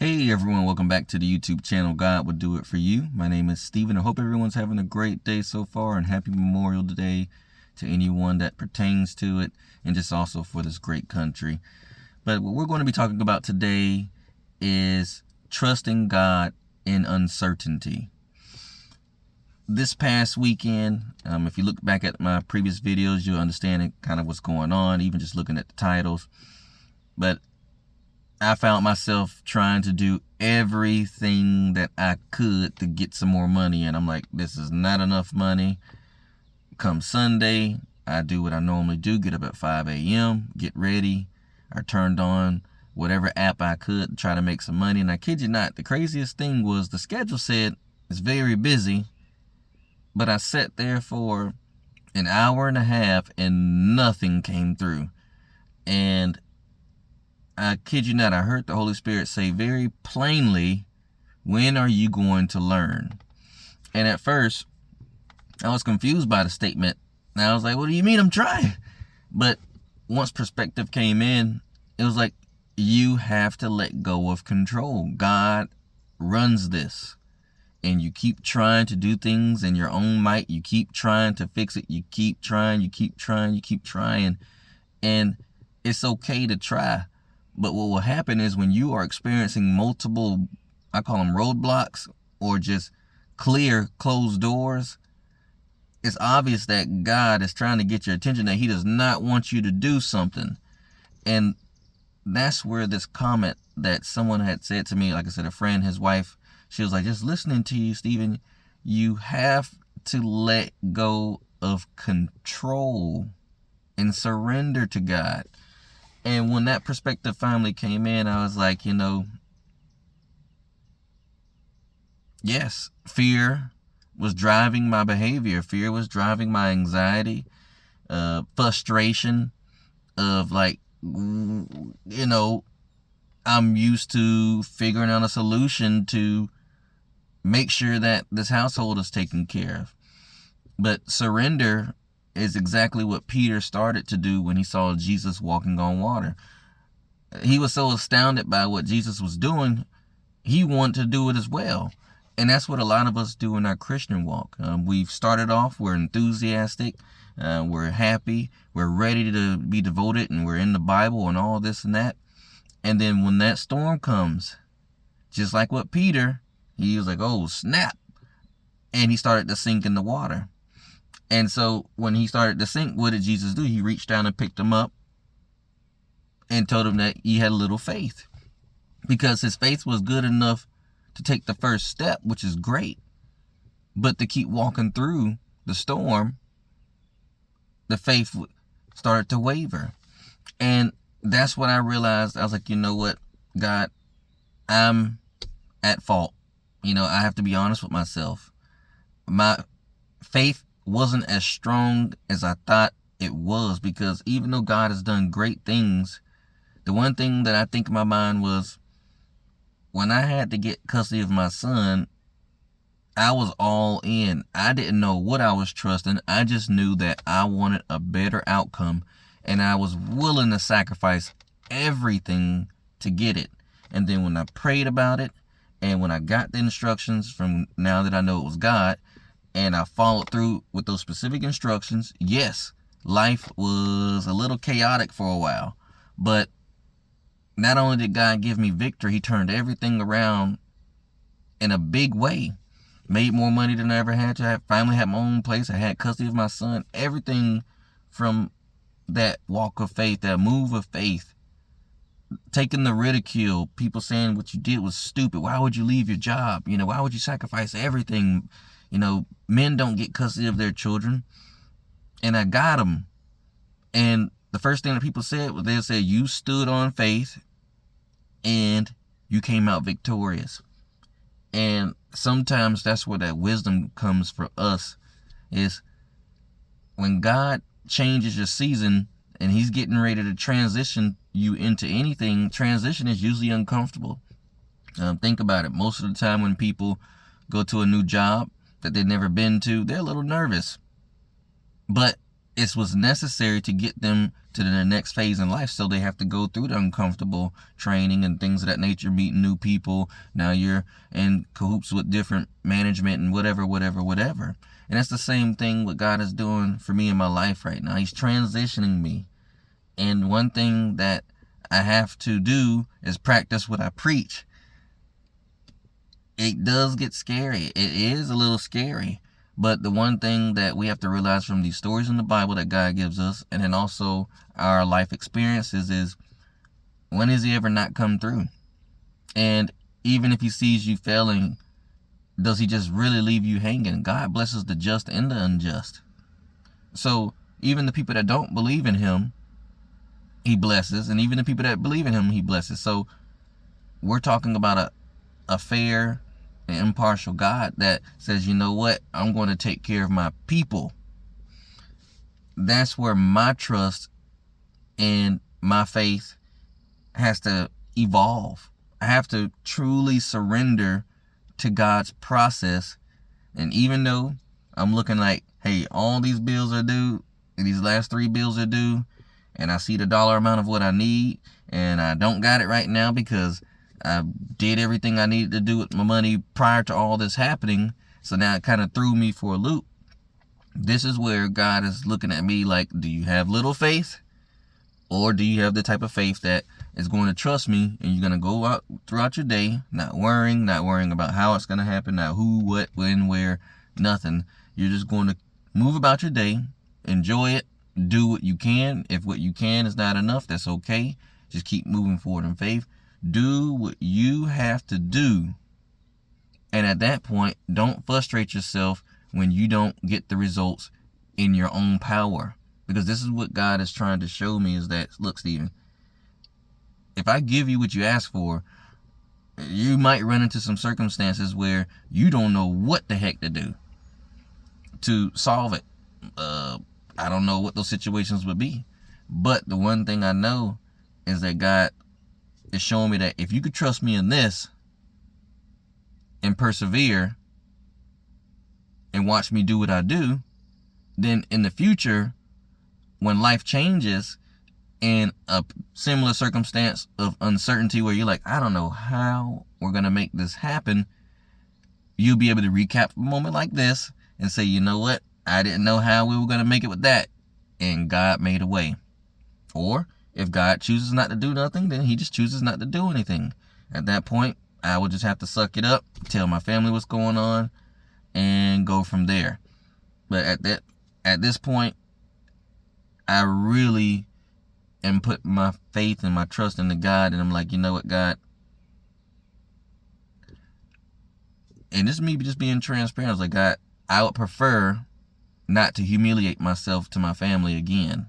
Hey everyone, welcome back to the YouTube channel God Would Do It For You. My name is Steven. I hope everyone's having a great day so far, and happy Memorial Day to anyone that pertains to it, and just also for this great country. But what we're going to be talking about today is trusting God in uncertainty. This past weekend, if you look back at my previous videos, you'll understand kind of what's going on, even just looking at the titles. But I found myself trying to do everything that I could to get some more money, and I'm like, this is not enough money. Come Sunday, I do what I normally do, get up at 5 a.m., get ready. I turned on whatever app I could to try to make some money, and I kid you not, the craziest thing was the schedule said it's very busy, but I sat there for an hour and a half and nothing came through. And I kid you not, I heard the Holy Spirit say very plainly, when are you going to learn? And at first, I was confused by the statement. And I was like, what do you mean I'm trying? But once perspective came in, it was like, you have to let go of control. God runs this. And you keep trying to do things in your own might. You keep trying to fix it. You keep trying, you keep trying, you keep trying. And it's okay to try. But what will happen is when you are experiencing multiple, I call them roadblocks, or just clear closed doors, it's obvious that God is trying to get your attention, that he does not want you to do something. And that's where this comment that someone had said to me, like I said, a friend, his wife, she was like, just listening to you, Steven, you have to let go of control and surrender to God. And when that perspective finally came in, I was like, yes, fear was driving my behavior. Fear was driving my anxiety, frustration of like, I'm used to figuring out a solution to make sure that this household is taken care of. But surrender is exactly what Peter started to do when he saw Jesus walking on water. He was so astounded by what Jesus was doing, he wanted to do it as well. And that's what a lot of us do in our Christian walk. We've started off, we're enthusiastic, we're happy, we're ready to be devoted, and we're in the Bible and all this and that. And then when that storm comes, just like with Peter, he was like, oh, snap. And he started to sink in the water. And so when he started to sink, what did Jesus do? He reached down and picked him up and told him that he had a little faith, because his faith was good enough to take the first step, which is great. But to keep walking through the storm, the faith started to waver. And that's when I realized, I was like, you know what, God, I'm at fault. I have to be honest with myself. My faith wasn't as strong as I thought it was, because even though God has done great things, the one thing that I think in my mind was, when I had to get custody of my son, I was all in. I didn't know what I was trusting. I just knew that I wanted a better outcome, and I was willing to sacrifice everything to get it. And then when I prayed about it, and when I got the instructions from, now that I know it was God, and I followed through with those specific instructions, yes, life was a little chaotic for a while. But not only did God give me victory, he turned everything around in a big way. Made more money than I ever had to have. Finally had my own place. I had custody of my son. Everything from that walk of faith, that move of faith. Taking the ridicule, people saying what you did was stupid. Why would you leave your job? Why would you sacrifice everything? Men don't get custody of their children. And I got them. And the first thing that people said was, they said, you stood on faith and you came out victorious. And sometimes that's where that wisdom comes for us, is when God changes your season and he's getting ready to transition you into anything, transition is usually uncomfortable. Think about it. Most of the time when people go to a new job that they've never been to, they're a little nervous. But it was necessary to get them to the next phase in life. So they have to go through the uncomfortable training and things of that nature, meeting new people. Now you're in cahoots with different management and whatever. And that's the same thing what God is doing for me in my life right now. He's transitioning me. And one thing that I have to do is practice what I preach. It does get scary. It is a little scary. But the one thing that we have to realize from these stories in the Bible that God gives us, and then also our life experiences, is when has he ever not come through? And even if he sees you failing, does he just really leave you hanging? God blesses the just and the unjust. So even the people that don't believe in him, he blesses. And even the people that believe in him, he blesses. So we're talking about a fair and impartial God that says, you know what, I'm going to take care of my people. That's where my trust and my faith has to evolve. I have to truly surrender to God's process. And even though I'm looking like, hey, all these bills are due, and these last 3 bills are due, and I see the dollar amount of what I need, and I don't got it right now because I did everything I needed to do with my money prior to all this happening. So now it kind of threw me for a loop. This is where God is looking at me like, do you have little faith? Or do you have the type of faith that is going to trust me, and you're going to go out throughout your day, not worrying about how it's going to happen, not who, what, when, where, nothing. You're just going to move about your day, enjoy it, do what you can. If what you can is not enough, that's okay. Just keep moving forward in faith. Do what you have to do. And at that point, don't frustrate yourself when you don't get the results in your own power. Because this is what God is trying to show me, is that, look, Stephen, if I give you what you ask for, you might run into some circumstances where you don't know what the heck to do to solve it. I don't know what those situations would be. But the one thing I know is that God is showing me that if you could trust me in this and persevere and watch me do what I do, then in the future, when life changes in a similar circumstance of uncertainty where you're like, I don't know how we're going to make this happen, you'll be able to recap a moment like this and say, you know what? I didn't know how we were going to make it with that, and God made a way. Or if God chooses not to do nothing, then he just chooses not to do anything. At that point, I would just have to suck it up, tell my family what's going on, and go from there. But at this point, I really am putting my faith and my trust into God, and I'm like, you know what, God? And this is me just being transparent. I was like, God, I would prefer not to humiliate myself to my family again.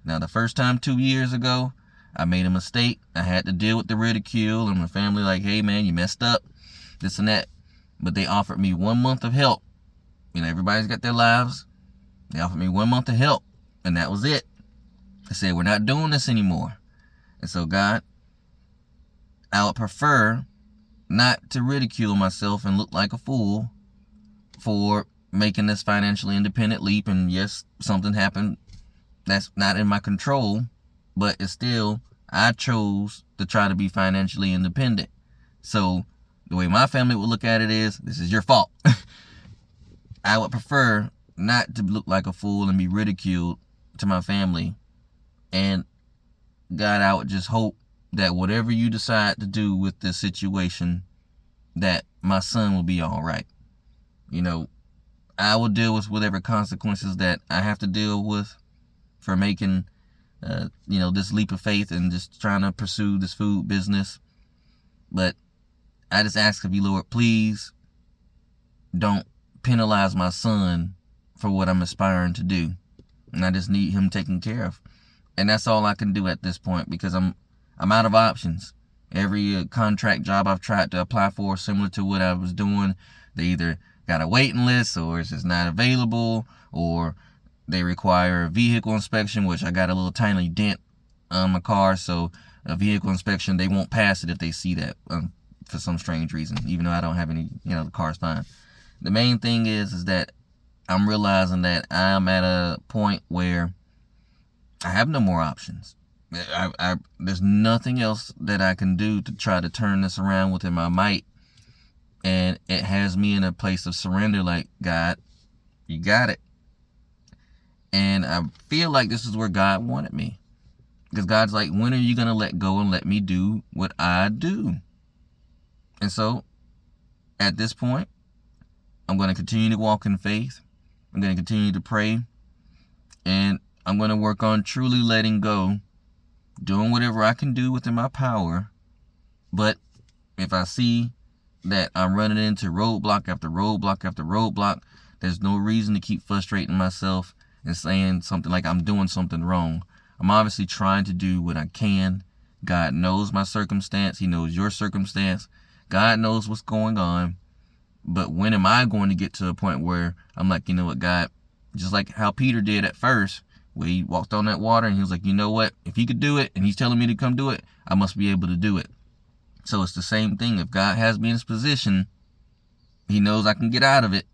Now, the first time 2 years ago, I made a mistake. I had to deal with the ridicule, and my family like, hey, man, you messed up, this and that. But they offered me 1 month of help. You know, everybody's got their lives. They offered me 1 month of help, and that was it. They said, we're not doing this anymore. And so, God, I would prefer not to ridicule myself and look like a fool for making this financially independent leap. And yes, something happened that's not in my control, but it's still, I chose to try to be financially independent. So the way my family would look at it is, this is your fault. I would prefer not to look like a fool and be ridiculed to my family. And God, I would just hope that whatever you decide to do with this situation, that my son will be all right. You know, I will deal with whatever consequences that I have to deal with for making, this leap of faith and just trying to pursue this food business. But I just ask of you, Lord, please don't penalize my son for what I'm aspiring to do. And I just need him taken care of. And that's all I can do at this point, because I'm out of options. Every contract job I've tried to apply for, similar to what I was doing, they either got a waiting list, or it's just not available, or they require a vehicle inspection, which I got a little tiny dent on my car, so a vehicle inspection, they won't pass it if they see that for some strange reason, even though I don't have any, the car's fine. The main thing is that I'm realizing that I'm at a point where I have no more options. There's nothing else that I can do to try to turn this around within my might. And it has me in a place of surrender, like, God, you got it. And I feel like this is where God wanted me. Because God's like, when are you going to let go and let me do what I do? And so, at this point, I'm going to continue to walk in faith. I'm going to continue to pray. And I'm going to work on truly letting go, doing whatever I can do within my power. But if I see that I'm running into roadblock after roadblock after roadblock, there's no reason to keep frustrating myself and saying something like I'm doing something wrong. I'm obviously trying to do what I can. God knows my circumstance. He knows your circumstance. God knows what's going on. But when am I going to get to a point where I'm like, you know what, God, just like how Peter did at first, where he walked on that water and he was like, you know what, if he could do it and he's telling me to come do it, I must be able to do it. So it's the same thing. If God has me in this position, he knows I can get out of it,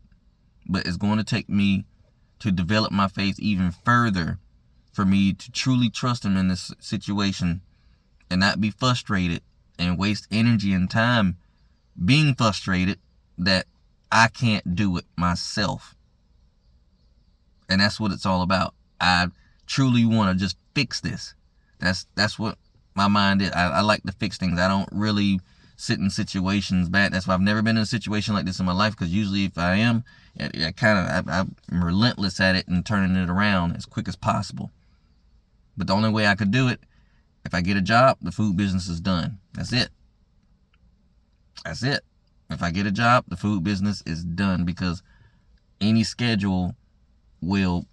but it's going to take me to develop my faith even further for me to truly trust him in this situation and not be frustrated and waste energy and time being frustrated that I can't do it myself. And that's what it's all about. I truly want to just fix this. That's what my mind is. I like to fix things. I don't really sit in situations bad. That's why I've never been in a situation like this in my life, because usually if I am, I'm relentless at it and turning it around as quick as possible. But the only way I could do it, if I get a job, the food business is done. That's it. That's it. If I get a job, the food business is done, because any schedule will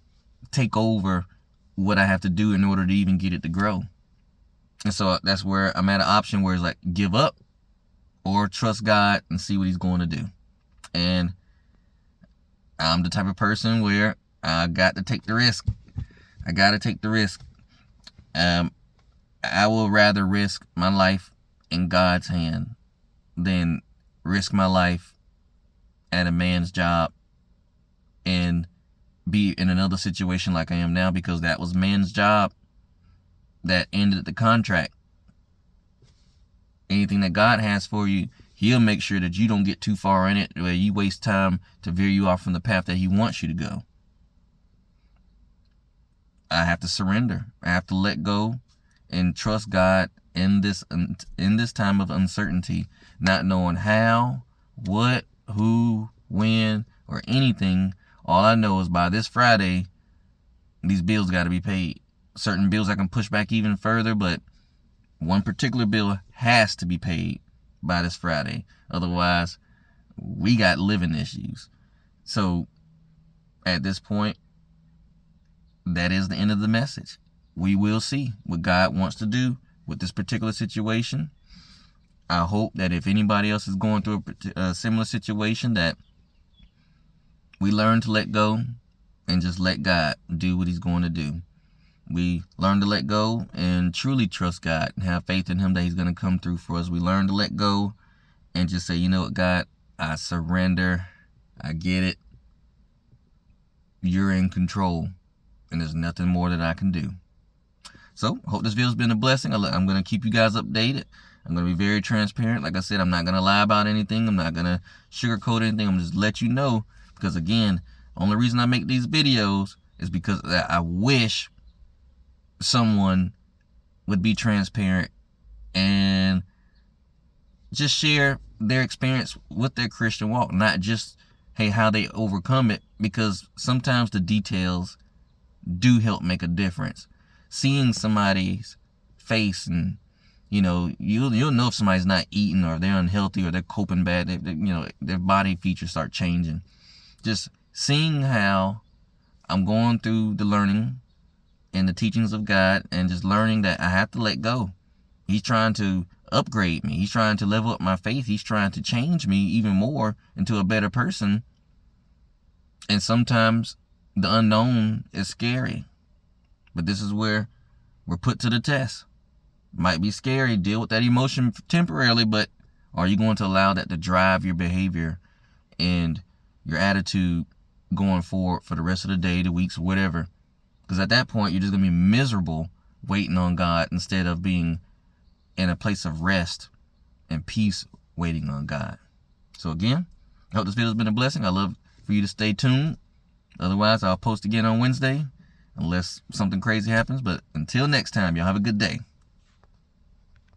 take over what I have to do in order to even get it to grow. And so that's where I'm at an option where it's like, give up or trust God and see what he's going to do. And I'm the type of person where I got to take the risk. I got to take the risk. I will rather risk my life in God's hand than risk my life at a man's job and be in another situation like I am now, because that was man's job that ended the contract. Anything that God has for you, he'll make sure that you don't get too far in it where you waste time to veer you off from the path that he wants you to go. I have to surrender. I have to let go and trust God in this time of uncertainty, not knowing how, what, who, when, or anything. All I know is by this Friday, these bills got to be paid. Certain bills I can push back even further, but one particular bill has to be paid by this Friday. Otherwise, we got living issues. So at this point, that is the end of the message. We will see what God wants to do with this particular situation. I hope that if anybody else is going through a similar situation, that we learn to let go and just let God do what he's going to do. We learn to let go and truly trust God and have faith in him that he's going to come through for us. We learn to let go and just say, you know what, God, I surrender. I get it. You're in control, and there's nothing more that I can do. So, hope this video has been a blessing. I'm going to keep you guys updated. I'm going to be very transparent. Like I said, I'm not going to lie about anything. I'm not going to sugarcoat anything. I'm just let you know, because again, the only reason I make these videos is because I wish someone would be transparent and just share their experience with their Christian walk, not just, hey, how they overcome it, because sometimes the details do help make a difference. Seeing somebody's face, and you'll know if somebody's not eating, or they're unhealthy, or they're coping bad. Their body features start changing. Just seeing how I'm going through the learning and the teachings of God, and just learning that I have to let go. He's trying to upgrade me. He's trying to level up my faith. He's trying to change me even more into a better person. And sometimes the unknown is scary. But this is where we're put to the test. Might be scary, deal with that emotion temporarily, but are you going to allow that to drive your behavior and your attitude going forward for the rest of the day, the weeks, whatever? Because at that point, you're just going to be miserable waiting on God instead of being in a place of rest and peace waiting on God. So again, I hope this video has been a blessing. I love for you to stay tuned. Otherwise, I'll post again on Wednesday unless something crazy happens. But until next time, y'all have a good day.